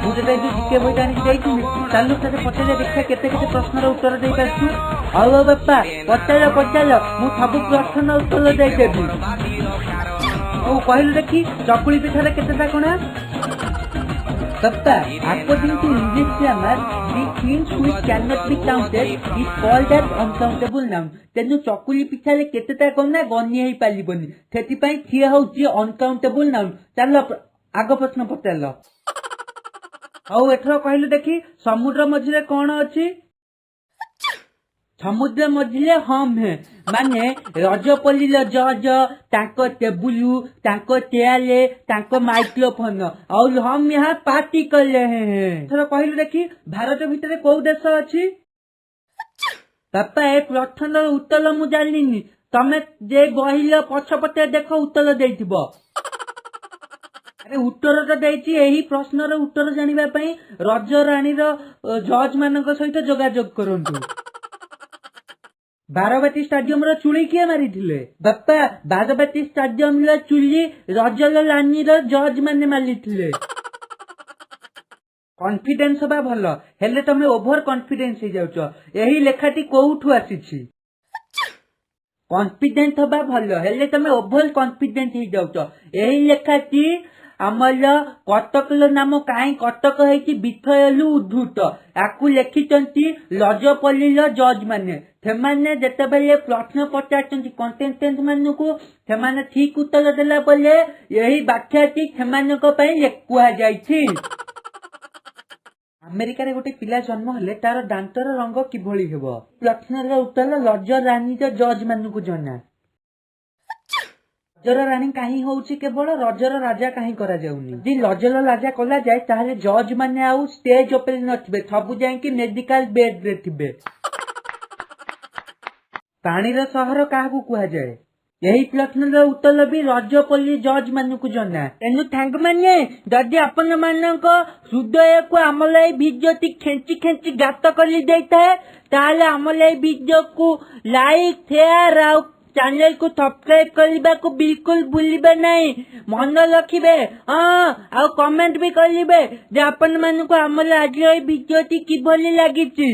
मुझे जीके बही आनी चालू से पचारे देखा केते प्रश्नर उत्तर दे पारछु। आओ बापा पचार पचार मु सब प्रश्न उत्तर देदेवी। ओ कहलु देखी चकुली पिठार केतेटा कणा? बापा according to English grammar the things which cannot be counted is called as uncountable noun। तेनु चकुली पिठार केतेटा कणा गणी हेई पालिबनी सेति पई थिया होची अनकाउंटेबल नाउन। चलो आग प्रश्न पचार। आउ एथर कहलु देखी समुद्र मझिरे कौन अच्छी? समुद्र मझिले हम है माने रजपल्ली जज ताको टेबुलू ताको चेयारे ताको माइक्रोफोन और हम यहाँ पार्टी कर रहे हैं। एथर कहलु देखी भारत भीतर कौ देश अच्छी? पापा ए प्रश्न उत्तर मु जानिनी तमे जे गहिल पछपटे देख उत्तर देइथिबो। अरे उत्तर तो देइछि एही प्रश्नर उत्तर जानिबा पई रज रानी जज मानक सहित जोगाजोग करंतु। बारबाटी स्टाडियम रो चुली किए मारिथिले? बापा बारबाटी स्टाडियम रो चुली रजल रानी रो जज माने मारिथिले। कॉन्फिडेंस बा भलो हेले तमे ओवर कॉन्फिडेंस हे जाउछो। एही लेखाटी कोउठु आसीछि? कॉन्फिडेंट बा भलो हेले तमे ओवर कॉन्फिडेंट हे जाउछो। एही लेखाटी आमर कटक नाम कहीं कटक है विथयलु उद्धूत याकू लिखिंट लजपल्ली जज माने सेमाने जेते बेले प्रश्न पचारचंती कंटेस्टेंट मानकू सेमाने ठीक उत्तर देला बेले यही व्याख्याटी सेमानक पई कुआ जायछि। अमेरिका रे गोटे पिला जन्म हेले तार दांतर रंग किभଳି हेबो? प्रश्नर उत्तर लज रानी जज मानकू जना। रजर रानी कहीं होउची केवल रजर राजा कहीं करा जाउनी। जी रजर राजा कला जाए ताहले जज माने आउ स्टेज ओपरे नथिबे सबु जाई कि मेडिकल बेड रे थिबे। पानीर शहर काहाकू कुहा जाए? यही प्रश्नर उत्तर भी रजपल्ली जज मानकू जना। तेनु थैंक माने जदि आपण मानक हृदय को आमलाई भिडियोटी खेंची खेंची गात कली देता है ताहले आमलाई भिडियो को लाइक शेयर आउ चैनल को सब्सक्राइब करने को बिल्कुल भूलिबे नहीं। मन रखिबे हाँ कमेंट भी करिबे जे आपण मानकू हमर आज भिडियोटी किभली लागिछि।